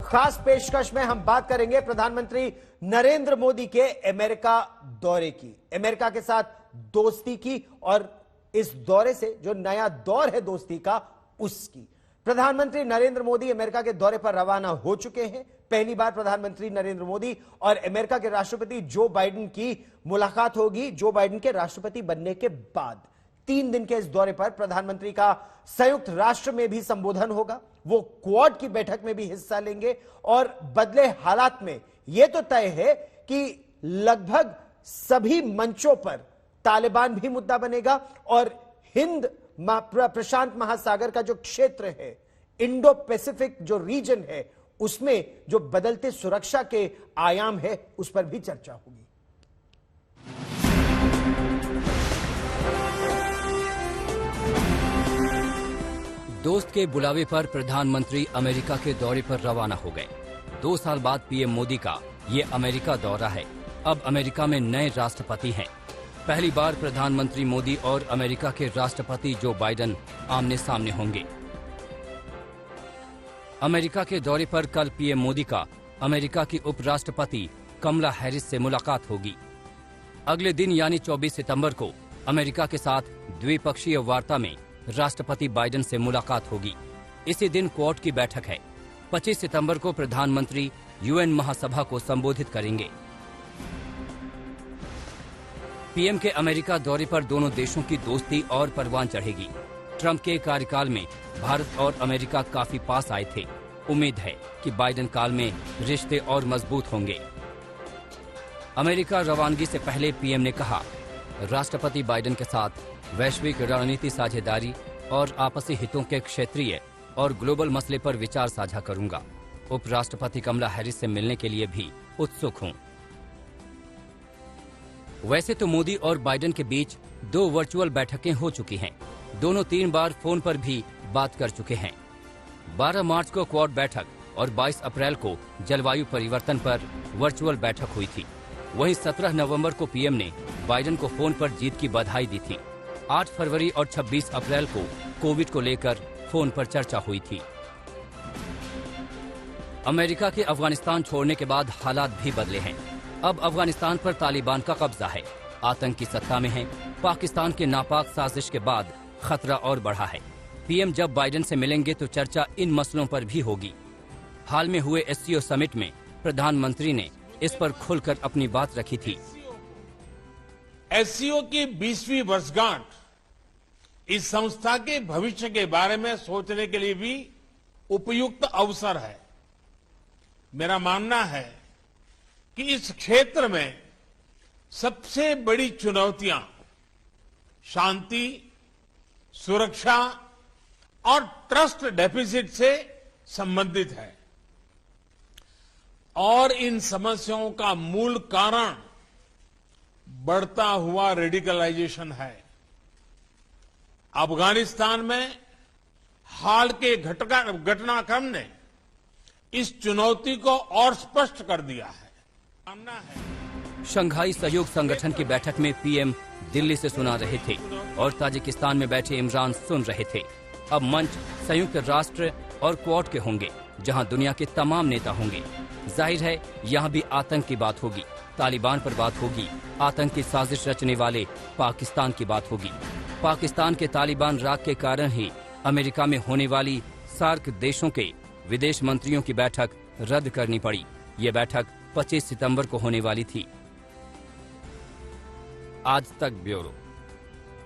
खास पेशकश में हम बात करेंगे प्रधानमंत्री नरेंद्र मोदी के अमेरिका दौरे की, अमेरिका के साथ दोस्ती की और इस दौरे से जो नया दौर है दोस्ती का उसकी। प्रधानमंत्री नरेंद्र मोदी अमेरिका के दौरे पर रवाना हो चुके हैं। पहली बार प्रधानमंत्री नरेंद्र मोदी और अमेरिका के राष्ट्रपति जो बाइडेन की मुलाकात होगी जो बाइडेन के राष्ट्रपति बनने के बाद। 3 दिन के इस दौरे पर प्रधानमंत्री का संयुक्त राष्ट्र में भी संबोधन होगा, वो क्वाड की बैठक में भी हिस्सा लेंगे और बदले हालात में यह तो तय है कि लगभग सभी मंचों पर तालिबान भी मुद्दा बनेगा और हिंद प्रशांत महासागर का जो क्षेत्र है, इंडो पैसिफिक जो रीजन है, उसमें जो बदलते सुरक्षा के आयाम है उस पर भी चर्चा होगी। दोस्त के बुलावे पर प्रधानमंत्री अमेरिका के दौरे पर रवाना हो गए। 2 साल बाद पीएम मोदी का ये अमेरिका दौरा है। अब अमेरिका में नए राष्ट्रपति हैं। पहली बार प्रधानमंत्री मोदी और अमेरिका के राष्ट्रपति जो बाइडेन आमने सामने होंगे। अमेरिका के दौरे पर कल पीएम मोदी का अमेरिका की उपराष्ट्रपति कमला हैरिस से मुलाकात होगी। अगले दिन यानी 24 सितंबर को अमेरिका के साथ द्विपक्षीय वार्ता में राष्ट्रपति बाइडेन से मुलाकात होगी। इसी दिन क्वाड की बैठक है। 25 सितंबर को प्रधानमंत्री यूएन महासभा को संबोधित करेंगे। पीएम के अमेरिका दौरे पर दोनों देशों की दोस्ती और परवान चढ़ेगी। ट्रंप के कार्यकाल में भारत और अमेरिका काफी पास आए थे। उम्मीद है कि बाइडेन काल में रिश्ते और मजबूत होंगे। अमेरिका रवानगी से पहले पीएम ने कहा, राष्ट्रपति बाइडेन के साथ वैश्विक रणनीति साझेदारी और आपसी हितों के क्षेत्रीय और ग्लोबल मसले पर विचार साझा करूंगा। उपराष्ट्रपति कमला हैरिस से मिलने के लिए भी उत्सुक हूं। वैसे तो मोदी और बाइडेन के बीच 2 वर्चुअल बैठकें हो चुकी हैं। दोनों 3 बार फोन पर भी बात कर चुके हैं। 12 मार्च को क्वाड बैठक और 22 अप्रैल को जलवायु परिवर्तन पर वर्चुअल बैठक हुई थी। वहीं 17 नवंबर को पीएम ने बाइडेन को फोन पर जीत की बधाई दी थी। 8 फरवरी और 26 अप्रैल को कोविड को लेकर फोन पर चर्चा हुई थी। अमेरिका के अफगानिस्तान छोड़ने के बाद हालात भी बदले हैं। अब अफगानिस्तान पर तालिबान का कब्जा है। आतंकी सत्ता में है। पाकिस्तान के नापाक साजिश के बाद खतरा और बढ़ा है। पीएम जब बाइडेन से मिलेंगे तो चर्चा इन मसलों पर भी होगी। हाल में हुए एससीओ समिट में प्रधानमंत्री ने इस पर खुलकर अपनी बात रखी थी। एससीओ की 20वीं वर्षगांठ इस संस्था के भविष्य के बारे में सोचने के लिए भी उपयुक्त अवसर है। मेरा मानना है कि इस क्षेत्र में सबसे बड़ी चुनौतियां शांति, सुरक्षा और ट्रस्ट डेफिसिट से संबंधित है और इन समस्याओं का मूल कारण बढ़ता हुआ रेडिकलाइजेशन है। अफगानिस्तान में हाल के घटनाक्रम ने इस चुनौती को और स्पष्ट कर दिया है। शंघाई सहयोग संगठन की बैठक में पीएम दिल्ली से सुना रहे थे और ताजिकिस्तान में बैठे इमरान सुन रहे थे। अब मंच संयुक्त राष्ट्र और क्वाड के होंगे, जहां दुनिया के तमाम नेता होंगे। जाहिर है यहां भी आतंक की बात होगी, तालिबान पर बात होगी, आतंक की साजिश रचने वाले पाकिस्तान की बात होगी। पाकिस्तान के तालिबान राग के कारण ही अमेरिका में होने वाली सार्क देशों के विदेश मंत्रियों की बैठक रद्द करनी पड़ी। ये बैठक 25 सितंबर को होने वाली थी। आज तक ब्यूरो।